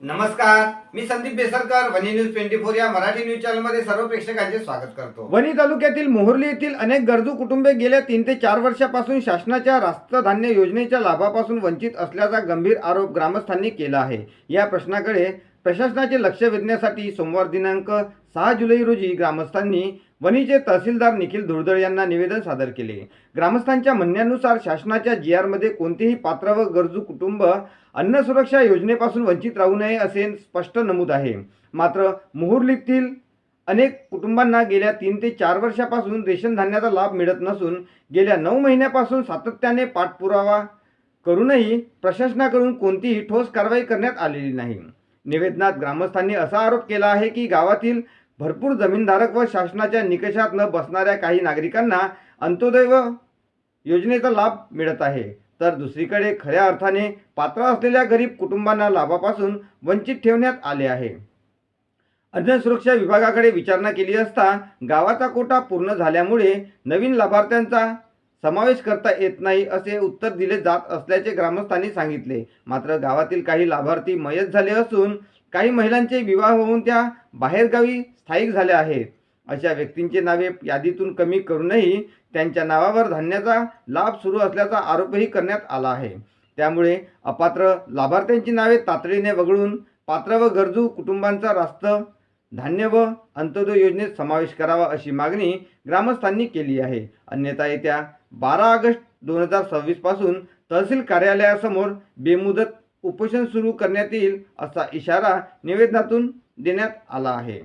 नमस्कार, मी संदीप बेसरकर. वनी न्यूज 24 या मराठी न्यूज चॅनलमध्ये सर्व प्रेक्षकांचे स्वागत करतो. वणी तालुक्यातील मोहर्ली येथील अनेक गरजू कुटुंबे गेल्या 3 ते 4 वर्षापासून शासनाच्या रास्त धान्य योजनेच्या लाभापासून वंचित असल्याचा गंभीर आरोप ग्रामस्थांनी केला आहे. या प्रश्नाकडे प्रशासनाचे लक्ष वेधण्यासाठी सोमवार दिनांक 6 जुलै रोजी ग्रामस्थांनी वणीचे तहसीलदार निखिल धुळदळ यांना निवेदन सादर केले. ग्रामस्थांच्या म्हणण्यानुसार शासनाच्या GR मध्ये कोणतेही पात्र व गरजू कुटुंब अन्न सुरक्षा योजनेपासून वंचित राहू नये असे स्पष्ट नमूद आहे. मात्र मोहर्लीतील अनेक कुटुंबांना गेल्या 3 ते 4 वर्षापासून रेशन धान्याचा लाभ मिळत नसून गेल्या 9 महिन्यापासून सातत्याने पाठपुरावा करूनही प्रशासनाकडून कोणतीही ठोस कारवाई करण्यात आलेली नाही. निवेदनात ग्रामस्थांनी असा आरोप केला आहे की गावातील भरपूर जमीनधारक व शासनाच्या निकषात न बसणाऱ्या काही नागरिकांना अंत्योदय योजनेचा लाभ मिळत आहे, तर दुसरीकडे खऱ्या अर्थाने पात्र असलेल्या गरीब कुटुंबांना लाभापासून वंचित ठेवण्यात आले आहे. अन्न सुरक्षा विभागाकडे विचारणा केली असता गावाचा कोटा पूर्ण झाल्यामुळे नवीन लाभार्थ्यांचा समावेश करता येत नाही असे उत्तर दिले जात असल्याचे ग्रामस्थांनी सांगितले. मात्र गावातील काही लाभार्थी मयत झाले असून काही महिलांचे विवाह होऊन त्या बाहेरगावी स्थायिक झाल्या आहेत. अशा व्यक्तींची नावे यादीतून कमी करूनही त्यांच्या नावावर धान्याचा लाभ सुरू असल्याचा आरोपही करण्यात आला आहे. त्यामुळे अपात्र लाभार्थ्यांची नावे तातडीने वगळून पात्र व गरजू कुटुंबांचा रास्त धान्य व अंत्योदय योजनेत समावेश करावा अशी मागणी ग्रामस्थांनी केली आहे. अन्यथा येत्या 12 ऑगस्ट 2026 पासून तहसील कार्यालयासमोर बेमुदत उपोषण सुरू करण्यात येईल असा इशारा निवेदनातून देण्यात आला आहे.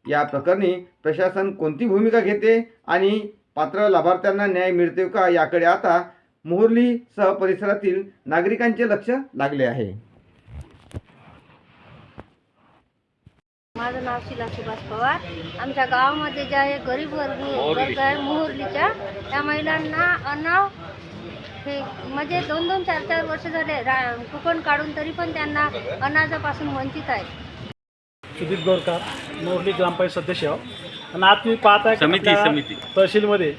या प्रकरणी प्रशासन कोणती भूमिका घेते आणि पात्र लाभार्थ्यांना न्याय मिळतो का याकडे आता मोहर्लीसह परिसरातील नागरिकांचे लक्ष लागले आहे. माझं नाव शीला सुभाष पवार. आमच्या गावामध्ये ज्या गरीब वर्ग आहे मोहर्लीच्या त्या महिलांना अन्न हे म्हणजे 2-2, 4-4 वर्ष झाले कुपन काढून तरी पण त्यांना अनाजापासून वंचित आहे. सुदीप गोरकर, मोहर्ली ग्रामपंचायत सदस्य आहो. आणि आज तुम्ही पाहत आहे समिती तहसीलमध्ये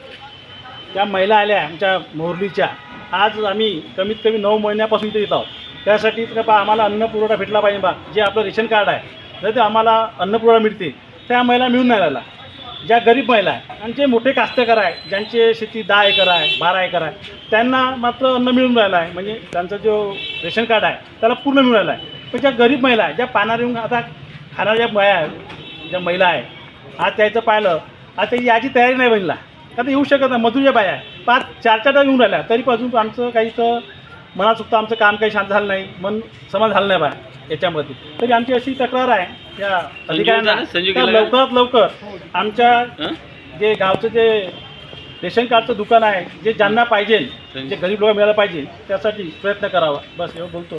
त्या महिला आल्या आमच्या मोहर्लीच्या. आज आम्ही कमीत कमी 9 महिन्यापासून इथे येत आहोत. त्यासाठी का बा आम्हाला अन्न पुरवठा भेटला पाहिजे. बा जे आपलं रेशन कार्ड आहे जर ते आम्हाला अन्न पुरवठा मिळते त्या महिला मिळून नाही राहिला. ज्या गरीब महिला आहे आणि जे मोठे कास्तकार आहे ज्यांचे शेती 10 एकर आहे 12 एकर आहे त्यांना मात्र अन्न मिळून राहिलं आहे. म्हणजे त्यांचा जो रेशन कार्ड आहे त्याला पूर्ण मिळून राहिलं आहे. पण ज्या गरीब महिला आहे ज्या पानार येऊन आता खाणाऱ्या ज्या महिला आहे आज त्याचं पाहिलं आज त्याची याची तयारी नाही बनला आता येऊ शकत नाही. मजुरीच्या बाया आहे 5-4 येऊन राहिल्या तरी अजून आमचं काही तर मनात सुद्धा आमचं काम काही शांत झालं नाही. मन समाज झालं नाही बाया याच्यामध्ये. तरी आमची अशी तक्रार आहे त्या अधिकाऱ्यांना लवकरात लवकर आमच्या जे गावचं जे रेशन कार्डचं दुकान आहे जे ज्यांना पाहिजे जे गरीब लोक मिळायला पाहिजे त्यासाठी प्रयत्न करावा. बस एवढं बोलतो.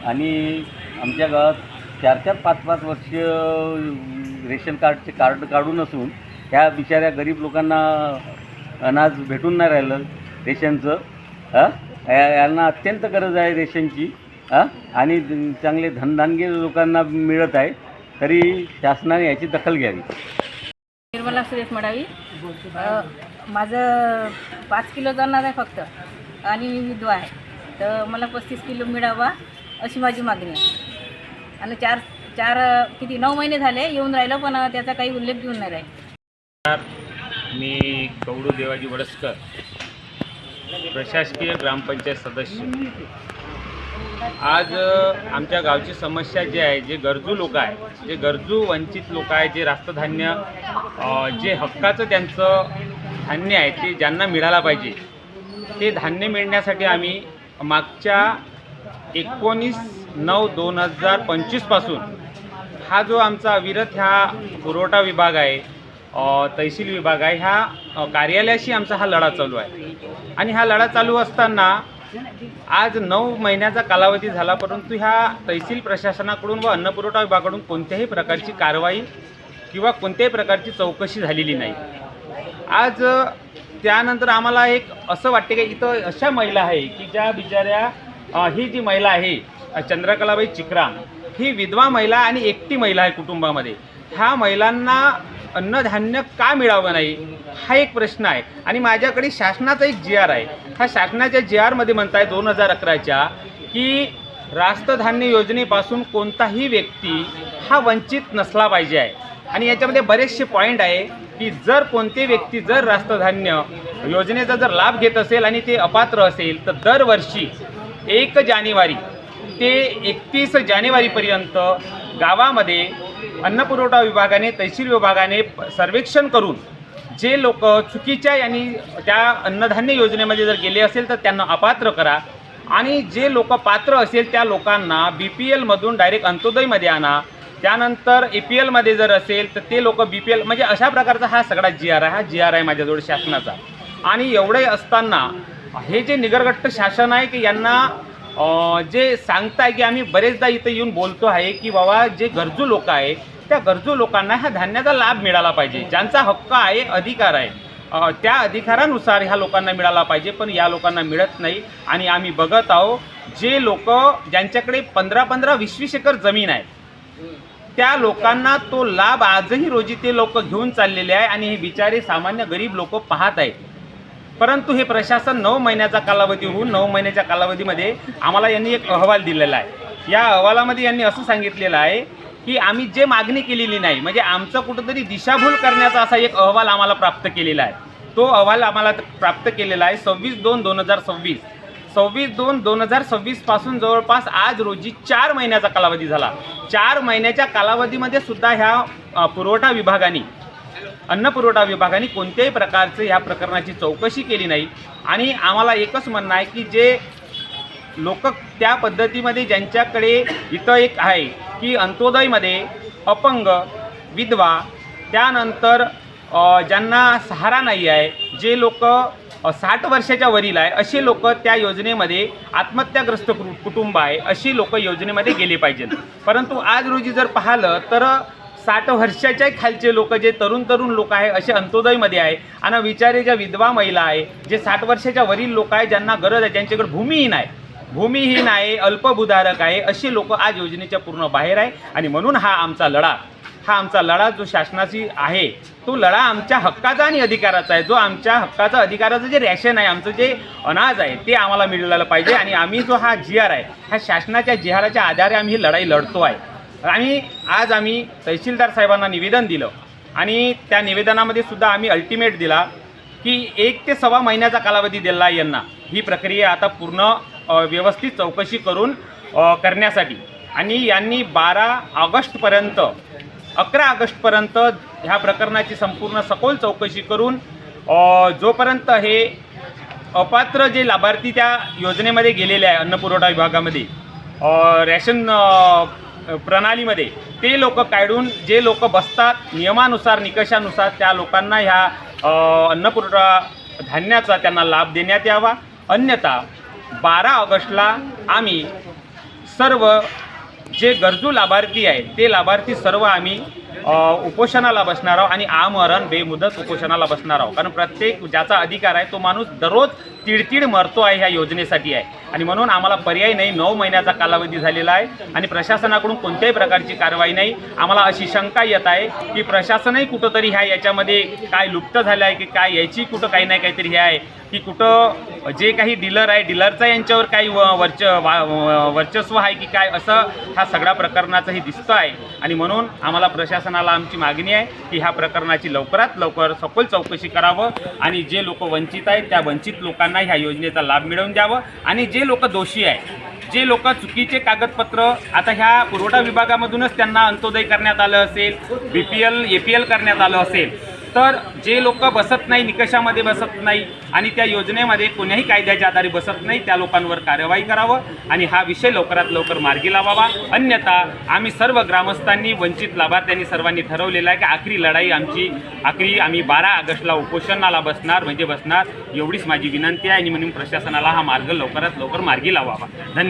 आणि आमच्या गावात 4-4, 5-5 वर्ष रेशन कार्डचे कार्ड काढून असून ह्या बिचाऱ्या गरीब लोकांना अनाज भेटून नाही राहिलं रेशनचं. यांना अत्यंत गरज आहे रेशनची. आणि चांगले धनधानगी लोकांना मिळत आहे तरी शासनाने याची दखल घ्यावी. निर्मला सुरेश मडावी. माझं 5 किलो जाणार आहे फक्त आणि मी विधवा आहे तर मला 35 किलो मिळावा अशी माझी मागणी आहे. आणि 9 महिने झाले येऊन राहिलं पण त्याचा काही उल्लेख घेऊन नाही राहील. मी कवडू देवाजी वडसकर, प्रशासकीय ग्रामपंचायत सदस्य. आज आमच्या गावची समस्या जी आहे जे गरजू लोक आहे जे गरजू वंचित लोक आहे जे रास्त धान्य जे हक्काचं त्यांचं धान्य आहे ते ज्यांना मिळायला पाहिजे ते धान्य मिळण्यासाठी आम्ही मागच्या 19/9/2025 पासून हा जो आमचा अविरत ह्या पुरवठा विभाग आहे तहसील विभाग आहे ह्या कार्यालयाशी आमचा हा लढा चालू आहे. आणि हा लढा चालू असताना आज 9 महिन्याचा कालावधी झाला परंतु ह्या तहसील प्रशासनाकडून व अन्न पुरवठा विभागाकडून कोणत्याही प्रकारची कारवाई किंवा कोणत्याही प्रकारची चौकशी झालेली नाही. आज त्यानंतर आम्हाला एक असं वाटते की इथं अशा महिला आहे की ज्या बिचाऱ्या ही जी महिला आहे चंद्रकलाबाई चिकराम ही विधवा महिला आणि एकटी महिला आहे कुटुंबामध्ये. ह्या महिलांना अन्नधान्य का मिळावं नाही हा एक प्रश्न आहे. आणि माझ्याकडे शासनाचा एक GR आहे. ह्या शासनाच्या GRमध्ये म्हणताय 2011च्या की रास्त धान्य योजनेपासून कोणताही व्यक्ती हा वंचित नसला पाहिजे आहे. आणि याच्यामध्ये बरेचसे पॉईंट आहे की जर कोणते व्यक्ती जर रास्त धान्य योजनेचा जर लाभ घेत असेल आणि ते अपात्र असेल तर दरवर्षी 1 जानेवारी ते 31 जानेवारीपर्यंत गावामध्ये अन्नपुरवठा विभागाने, तहसील विभागाने सर्वेक्षण करून जे लोक चुकीच्या यांनी त्या अन्नधान्य योजनेमध्ये जर गेले असेल तर त्यांना अपात्र करा आणि जे लोक पात्र असेल त्या लोकांना BPLमधून डायरेक्ट अंत्योदयमध्ये आणा. त्यानंतर APLमध्ये जर असेल तर ते लोक BPL म्हणजे अशा प्रकारचा हा सगळा GR आहे. हा GR आहे माझ्याजवळ शासनाचा. आणि एवढे असताना हे जे निगरगट्ट शासन आहे की यांना जे सांगताय की आम्ही बरेचदा इथं येऊन बोलतो आहे की बाबा जे गरजू लोक आहे त्या गरजू लोकांना ह्या धान्याचा लाभ मिळाला पाहिजे. ज्यांचा हक्क आहे, अधिकार आहे, त्या अधिकारानुसार ह्या लोकांना मिळाला पाहिजे. पण या लोकांना मिळत नाही. आणि आम्ही बघत आहोत जे लोक ज्यांच्याकडे 15-15, 20-20 एकर जमीन आहे त्या लोकांना तो लाभ आजही रोजी ते लोक घेऊन चाललेले आहे. आणि हे बिचारे सामान्य गरीब लोक पाहत आहेत. परंतु हे प्रशासन 9 महिन्याचा कालावधी होऊन 9 महिन्याच्या कालावधीमध्ये आम्हाला यांनी एक अहवाल दिलेला आहे. या अहवालामध्ये यांनी असं सांगितलेलं आहे की आम्ही जे मागणी केलेली नाही म्हणजे आमचं कुठंतरी दिशाभूल करण्याचा असा एक अहवाल आम्हाला प्राप्त केलेला आहे. तो अहवाल आम्हाला प्राप्त केलेला आहे 26/2/2026. 26/2/2026 पासून जवळपास आज रोजी 4 महिन्याचा कालावधी झाला. 4 महिन्याच्या कालावधीमध्ये सुद्धा ह्या पुरवठा विभागाने, अन्न पुरवठा विभागाने कोणत्याही प्रकारचे ह्या प्रकरणाची चौकशी केली नाही. आणि आम्हाला एकच म्हणणं आहे की जे लोक त्या पद्धतीमध्ये ज्यांच्याकडे इथं एक आहे की अंत्योदयमध्ये अपंग, विधवा, त्यानंतर ज्यांना सहारा नाही आहे, जे लोक 60 वर्षाच्या वरील आहे असे लोक त्या योजनेमध्ये, आत्महत्याग्रस्त कुटुंब आहे अशी लोक योजनेमध्ये गेले पाहिजेत. परंतु आज रोजी जर पाहिलं तर 60 वर्षाच्या खालचे लोक, जे तरुण लोक आहे असे अंत्योदयमध्ये आहे. आणि विचारे ज्या विधवा महिला आहे, जे 60 वर्षाच्या वरील लोक आहे, ज्यांना गरज आहे, ज्यांच्याकडे भूमिहीन आहे, अल्पभूधारक आहे, असे लोक आज योजनेच्या पूर्ण बाहेर आहे. आणि म्हणून हा आमचा लढा जो शासनाची आहे तो लढा आमच्या हक्काचा आणि अधिकाराचा आहे. जो आमच्या हक्काचा, अधिकाराचं जे रॅशन आहे, आमचं जे अनाज आहे ते आम्हाला मिळालं पाहिजे. आणि आम्ही जो हा GR आहे, ह्या शासनाच्या GRच्या आधारे आम्ही ही लढाई लढतो आहे. आणि आज आम्ही तहसीलदार साहेबांना निवेदन दिलं आणि त्या निवेदनामध्ये सुद्धा आम्ही अल्टिमेट दिला की 1 ते सव्वा महिन्याचा कालावधी दिला आहे यांना ही प्रक्रिया आता पूर्ण व्यवस्थित चौकशी करून करण्यासाठी. आणि यांनी 11 ऑगस्टपर्यंत ह्या प्रकरणाची संपूर्ण सखोल चौकशी करून जोपर्यंत हे अपात्र जे लाभार्थी त्या योजनेमध्ये गेलेले आहे, अन्नपुरवठा विभागामध्ये, रॅशन प्रणालीमध्ये, ते लोक काढून जे लोक बसतात नियमानुसार, निकषानुसार त्या लोकांना ह्या अन्नपुरवठा धान्याचा त्यांना लाभ देण्यात यावा. अन्यथा 12 ऑगस्टला आम्ही सर्व जे गरजू लाभार्थी आहेत ते लाभार्थी सर्व आम्ही उपोषणाला बसणार आहोत आणि आमरण बेमुदत उपोषणाला बसणार आहोत. कारण प्रत्येक ज्याचा अधिकार आहे तो माणूस दररोज तिडतीड मरतो आहे ह्या योजनेसाठी आहे. आणि म्हणून आम्हाला पर्याय नाही. 9 महिन्याचा कालावधी झालेला आहे आणि प्रशासनाकडून कोणत्याही प्रकारची कारवाई नाही. आम्हाला अशी शंका येत आहे की प्रशासनही कुठंतरी याच्यामध्ये काय लुप्त झालं आहे की काय, याची कुठं काही नाही काहीतरी हे आहे की कुठं जे काही डीलर आहे, डीलरचा यांच्यावर काही वर्चस्व आहे की काय, असं ह्या सगळ्या प्रकरणाचंही दिसतं आहे. आणि म्हणून आम्हाला प्रशासनाला आमची मागणी आहे की ह्या प्रकरणाची लवकरात लवकर सखोल चौकशी करावं आणि जे लोक वंचित आहेत त्या वंचित लोकांना ह्या योजनेचा लाभ मिळवून द्यावं. आणि जे लोक दोषी आहेत, जे लोक चुकीचे कागदपत्र, आता ह्या पुरवठा विभागामधूनच त्यांना अंत्योदय करण्यात आलं असेल, BPL APL करण्यात आलं असेल, तर जे लोक बसत नाही, निकषामध्ये बसत नाही आणि त्या योजनेमध्ये कोण्याही कायद्याच्या आधारे बसत नाही, त्या लोकांवर कारवाई करावं आणि हा विषय लवकरात लवकर मार्गी लावावा. अन्यथा आम्ही सर्व ग्रामस्थांनी, वंचित लाभार्थ्यांनी सर्वांनी ठरवलेलं आहे की आखरी लढाई आम्ही 12 ऑगस्टला उपोषणाला बसणार. एवढीच माझी विनंती आहे. आणि म्हणून प्रशासनाला हा मार्ग लवकरात लवकर मार्गी लावावा. धन्यवाद.